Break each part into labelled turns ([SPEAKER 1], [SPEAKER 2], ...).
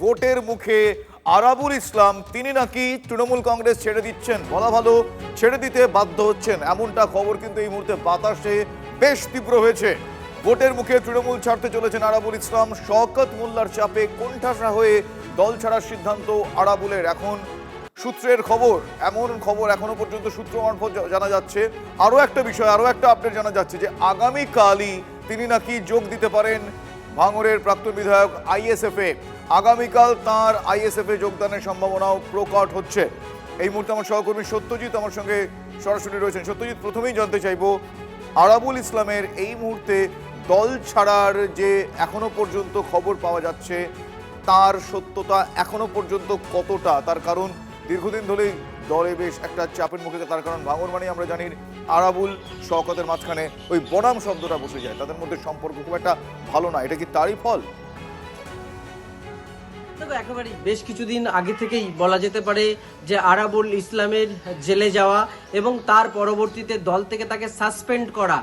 [SPEAKER 1] ভোটের মুখে আরাবুল ইসলাম তিনি নাকি তৃণমূল কংগ্রেস ছেড়ে দিচ্ছেন, বলা ভালো ছেড়ে দিতে বাধ্য হচ্ছেন, এমনটা খবর কিন্তু এই মুহূর্তে বাতাসে বেশ তীব্র হয়েছে। ভোটের মুখে তৃণমূল ছাড়তে চলেছেন আরাবুল ইসলাম। শওকত মোল্লার চাপে কোণঠাসা হয়ে দল ছাড়ার সিদ্ধান্ত আরাবুলের। এখন সূত্রের খবর, এমন খবর এখনো পর্যন্ত সূত্র মারফত জানা যাচ্ছে। আরও একটা বিষয়, আরও একটা আপডেট জানা যাচ্ছে যে আগামীকালই তিনি নাকি যোগ দিতে পারেন ভাঙড়ের প্রাক্তন বিধায়ক আইএসএফে। আগামীকাল তাঁর আইএসএফে যোগদানের সম্ভাবনাও প্রকট হচ্ছে। এই মুহূর্তে আমার সহকর্মী সত্যজিৎ আমার সঙ্গে সরাসরি রয়েছেন। সত্যজিৎ, প্রথমেই জানতে চাইবো আরাবুল ইসলামের এই মুহূর্তে দল ছাড়ার যে এখনো পর্যন্ত খবর পাওয়া যাচ্ছে তার সত্যতা এখনো পর্যন্ত কতটা? তার কারণ দীর্ঘদিন ধরেই দলে বেশ একটা চাপের মুখে, তার কারণ ভাঙড় মানে আমরা জানি আরাবুল শওকতের মাঝখানে ওই বনাম শব্দটা বসে যায়, তাদের মধ্যে সম্পর্ক খুব একটা ভালো না। এটা কি তারই ফল?
[SPEAKER 2] একেবারেই বেশ কিছুদিন আগে থেকেই বলা যেতে পারে যে আরাবুল ইসলামের জেলে যাওয়া এবং তার পরবর্তীতে দল থেকে তাকে সাসপেন্ড করা,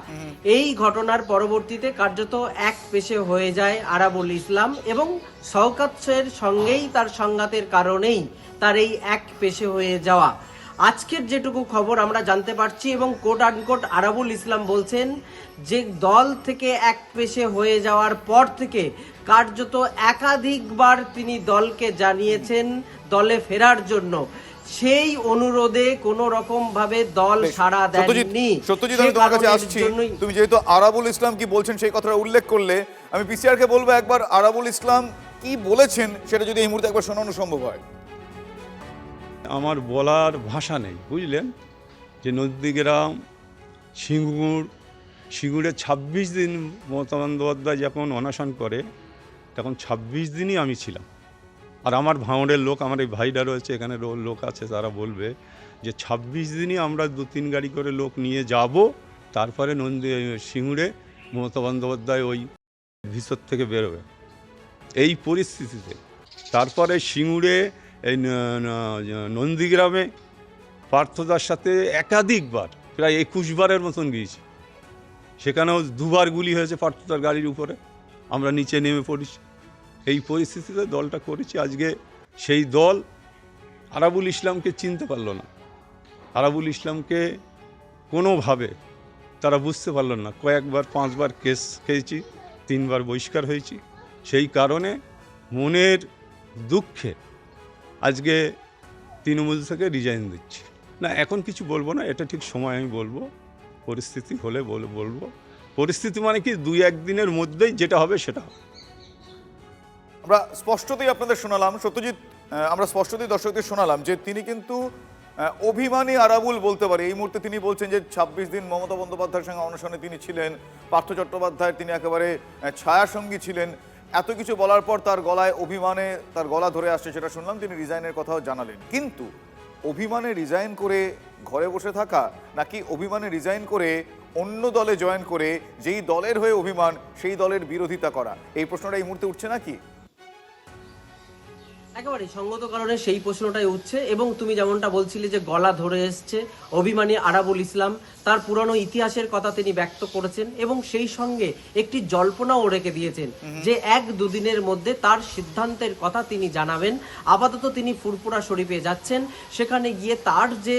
[SPEAKER 2] এই ঘটনার পরবর্তীতে কার্যত এক পেশে হয়ে যায় আরাবুল ইসলাম এবং শওকতের সঙ্গেই তার সংঘাতের কারণেই তার এই এক পেশে হয়ে যাওয়া। আজকের যেটুকু খবর আমরা জানতে পারছি এবং কোট আনকোট আরাবুল ইসলাম বলছেন যে দল থেকে এক পেশে হয়ে যাওয়ার পর থেকে কার্যত একাধিকবার তিনি দলকে জানিয়েছেন দলে ফেরার জন্য। সেই অনুরোধে কোন রকম ভাবে দল সাড়া দেয়নি।
[SPEAKER 1] সত্যজিৎ, আমি তোমার কাছে আসছি। তুমি যেহেতু আরাবুল ইসলাম কি বলছেন সেই কথাটা উল্লেখ করলে, আমি পিসিআর কে বলবো একবার আরাবুল ইসলাম কি বলেছেন সেটা যদি এই মুহূর্তে একবার শোনানো সম্ভব হয়।
[SPEAKER 3] আমার বলার ভাষা নেই, বুঝলেন, যে নন্দীগ্রাম সিঙ্গুরে ২৬ দিন মমতা বন্দ্যোপাধ্যায় যখন অনশন করে তখন ২৬ দিনই আমি ছিলাম। আর আমার ভাঙড়ের লোক, আমার এই ভাইরা রয়েছে এখানে লোক আছে, তারা বলবে যে ২৬ দিনই আমরা ২-৩ গাড়ি করে লোক নিয়ে যাব, তারপরে সিঙ্গুরে মমতা বন্দ্যোপাধ্যায় ওই ভিতর থেকে বেরোবে। এই পরিস্থিতিতে তারপরে সিঙ্গুরে এই নন্দীগ্রামে পার্থদার সাথে একাধিকবার প্রায় ২১ বারের মতন গিয়েছি। সেখানেও ২বার গুলি হয়েছে পার্থদার গাড়ির উপরে, আমরা নিচে নেমে পড়েছি। এই পরিস্থিতিতে দলটা করেছি। আজকে সেই দল আরাবুল ইসলামকে চিনতে পারল না, আরাবুল ইসলামকে কোনোভাবে তারা বুঝতে পারল না। কয়েকবার 5বার কেস খেয়েছি, 3বার বহিষ্কার হয়েছি। সেই কারণে মনের দুঃখে আজকে তৃণমূল থেকে রিজাইন দিচ্ছি। না, এখন কিছু বলবো না, এটা ঠিক সময় আমি বলবো, পরিস্থিতি হলে বলবো। পরিস্থিতি মানে কি 2-1 দিনের মধ্যেই যেটা হবে সেটা হবে।
[SPEAKER 1] আমরা স্পষ্টতই আপনাদের শোনালাম সত্যজিৎ, আমরা স্পষ্টতই দর্শকদের শোনালাম যে তিনি কিন্তু অভিমানী আরাবুল বলতে পারে। এই মুহূর্তে তিনি বলছেন যে ২৬ দিন মমতা বন্দ্যোপাধ্যায়ের সঙ্গে অনশনে তিনি ছিলেন, পার্থ চট্টোপাধ্যায়ের তিনি একেবারে ছায়াসঙ্গী ছিলেন। এত কিছু বলার পর তার গলায় অভিমানে তার গলা ধরে আসছে, সেটা শুনলাম। তিনি রিজাইনের কথাও জানালেন। কিন্তু অভিমানে রিজাইন করে ঘরে বসে থাকা নাকি অভিমানে রিজাইন করে অন্য দলে জয়েন করে যেই দলের হয়ে অভিমান সেই দলের বিরোধিতা করা, এই প্রশ্নটা এই মুহূর্তে উঠছে নাকি?
[SPEAKER 2] একেবারে সঙ্গত কারণে সেই প্রশ্নটাই উঠছে। এবং তুমি যেমনটা বলছিলে যে গলা ধরে এসছে অভিমানী আরাবুল ইসলাম, তার পুরানো ইতিহাসের কথা তিনি ব্যক্ত করেছেন এবং সেই সঙ্গে একটি জল্পনাও রেখে দিয়েছেন যে 1-2 দিনের মধ্যে তার সিদ্ধান্তের কথা তিনি জানাবেন। আপাতত তিনি ফুরফুরা শরীফে যাচ্ছেন, সেখানে গিয়ে তার যে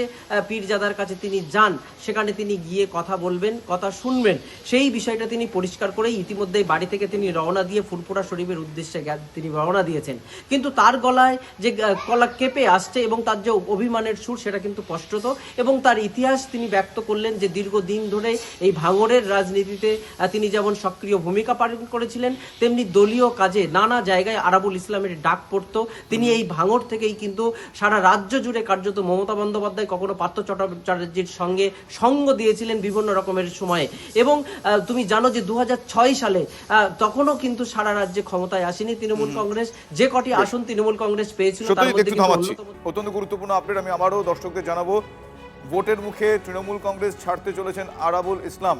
[SPEAKER 2] পীরজাদার কাছে তিনি যান, সেখানে তিনি গিয়ে কথা বলবেন, কথা শুনবেন। সেই বিষয়টা তিনি পরিষ্কার করেই ইতিমধ্যেই বাড়ি থেকে তিনি রওনা দিয়ে ফুরফুরা শরীফের উদ্দেশ্যে তিনি রওনা দিয়েছেন। কিন্তু তার গলায় যে গলা কেঁপে আসছে এবং তার যে অভিমানের সুর, সেটা কিন্তু স্পষ্টত। এবং তার ইতিহাস তিনি ব্যক্ত করলেন যে দীর্ঘদিন ধরে এই ভাঙড়ের রাজনীতিতে তিনি যেমন সক্রিয় ভূমিকা পালন করেছিলেন, তেমনি দলীয় কাজে নানা জায়গায় আরাবুল ইসলামের ডাক পড়ত। তিনি এই ভাঙড় থেকেই কিন্তু সারা রাজ্য জুড়ে কার্যত মমতা বন্দ্যোপাধ্যায়, কখনো পার্থ চট্টোপাধ্যায়ের সঙ্গে সঙ্গ দিয়েছিলেন বিভিন্ন রকমের সময়ে। এবং তুমি জানো যে 2006 সালে তখনও কিন্তু সারা রাজ্যে ক্ষমতায় আসেনি তৃণমূল কংগ্রেস। যে কটি আসন তৃণমূল কংগ্রেস পেয়েছিল তার মধ্যে
[SPEAKER 1] অত্যন্ত গুরুত্বপূর্ণ আপডেট আমি আবারও দর্শকদের জানাবো। ভোটের মুখে তৃণমূল কংগ্রেস ছাড়তে চলেছেন আরাবুল ইসলাম।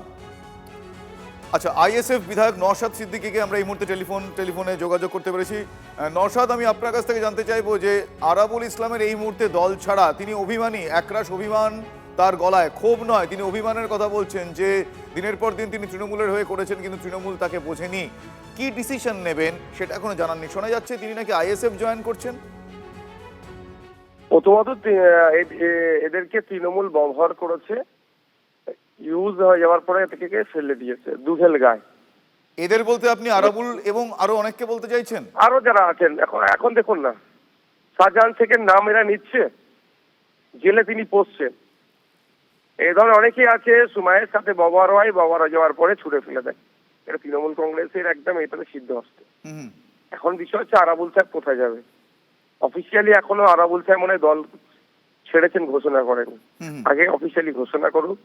[SPEAKER 1] আচ্ছা, আইএসএফ বিধায়ক নওশাদ সিদ্দিকীকে আমরা এই মুহূর্তে টেলিফোনে যোগাযোগ করতে পেরেছি। নওশাদ, আমি আপনার কাছ থেকে জানতে চাইবো যে আরাবুল ইসলামের এই মুহূর্তে দল ছাড়া, তিনি অভিমানী, একরাশ অভিমান তার গলায়, ক্ষোভ নয়, তিনি অভিমানের কথা বলছেন যে দিনের পর দিন তিনি তৃণমূলের হয়ে করেছেন কিন্তু তৃণমূল তাকে বোঝেনি। কি ডিসিশন নেবেন সেটা এখনো জানাননি। শোনা যাচ্ছে তিনি নাকি আইএসএফ জয়েন করছেন।
[SPEAKER 4] প্রথমত এদেরকে তৃণমূল ব্যবহার করেছে, ইউজ হয়ে যাওয়ার পরে এদেরকে ফেলে দিয়েছে দুঘেল গায়ে।
[SPEAKER 1] এদের বলতে আপনি আরাবুল এবং আরো অনেককে বলতে চাইছেন?
[SPEAKER 4] আরো যারা আছেন, এখন দেখুন না, শাহজাহান শেখের নাম এরা নিচ্ছে, জেলে তিনি পড়ছেন। এই ধরনের অনেকেই আছে, সুমাইয়ের সাথে ব্যবহার হয়, ব্যবহার হয়ে যাওয়ার পরে ছুড়ে ফেলে দেয়। এটা তৃণমূল কংগ্রেসের একদম এটাতে সিদ্ধ হচ্ছে।
[SPEAKER 1] হুম।
[SPEAKER 4] এখন বিষয় হচ্ছে আরাবুল সাহেব কোথায় যাবে। অফিসিয়ালি এখনো আরাবুল সাহেব মনে হয় দল ছেড়েছেন, ঘোষণা করেন। আগে অফিসিয়ালি ঘোষণা করুক,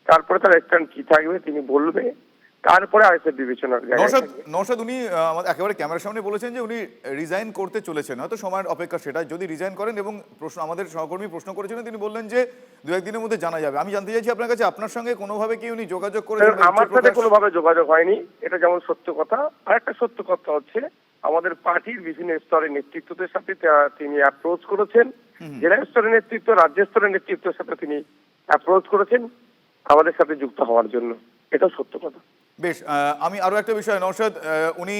[SPEAKER 4] তারপরে তার স্ট্যান্ড কি থাকবে তিনি বলবে, তারপরে আইএসএফ বিবেচনার জায়গায় থাকবে।
[SPEAKER 1] নওশাদ উনি একেবারে ক্যামেরার সামনে বলেছেন যে উনি রিজাইন করতে চলেছেন, হয়তো সময়ের অপেক্ষা সেটা। যদি রিজাইন করেন, এবং প্রশ্ন আমাদের সহকর্মী প্রশ্ন করেছিলেন, তিনি বললেন যে 2-1 দিনের মধ্যে জানা যাবে। আমি জানতে চাইছি আপনার কাছে, আপনার সঙ্গে কোনোভাবে কি উনি যোগাযোগ করেছেন?
[SPEAKER 4] আমার সাথে কোনোভাবে যোগাযোগ হয়নি, এটা যেমন সত্য কথা। আর একটা সত্য কথা হচ্ছে, আমাদের পার্টির বিভিন্ন স্তরের নেতৃত্বদের সাথে তিনি অ্যাপ্রোচ করেছেন। জেলা স্তরের নেতৃত্ব, রাজ্য স্তরের নেতৃত্বের সাথে তিনি অ্যাপ্রোচ করেছেন আমাদের সাথে যুক্ত হওয়ার জন্য, এটা সত্য কথা।
[SPEAKER 1] বেশ, আমি আরো একটা বিষয়, নওশাদ, উনি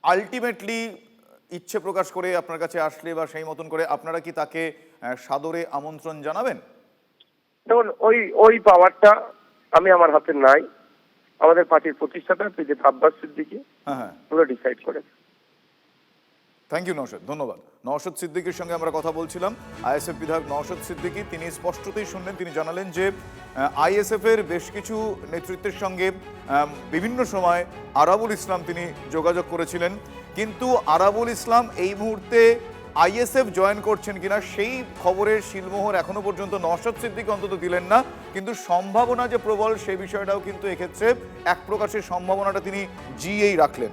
[SPEAKER 1] আলটিমেটলি ইচ্ছে প্রকাশ করে আপনার কাছে আসলে বা সেই মতন করে আপনারা কি তাকে সাদরে আমন্ত্রণ জানাবেন?
[SPEAKER 4] দেখুন, ওই পাওয়ারটা আমি আমার হাতে নাই। আমাদের পার্টির প্রতিষ্ঠাতা পিজেট আব্বাস সিদ্দিকী পুরো ডিসাইড করেছে।
[SPEAKER 1] থ্যাংক ইউ নওশাদ, ধন্যবাদ। নওশাদ সিদ্দিকীর সঙ্গে আমরা কথা বলছিলাম, আইএসএফ বিধায়ক নওশাদ সিদ্দিকী। তিনি স্পষ্টতই শুনলেন, তিনি জানালেন যে আইএসএফ এর বেশ কিছু নেতৃত্বের সঙ্গে বিভিন্ন সময় আরাবুল ইসলাম তিনি যোগাযোগ করেছিলেন, কিন্তু আরাবুল ইসলাম এই মুহূর্তে আইএসএফ জয়েন করছেন কিনা সেই খবরের শিলমোহর এখনো পর্যন্ত নওশাদ সিদ্দিকী অন্তত দিলেন না। কিন্তু সম্ভাবনা যে প্রবল, সেই বিষয়টাও কিন্তু এক্ষেত্রে এক প্রকাশের সম্ভাবনাটা তিনি জিয়েই রাখলেন।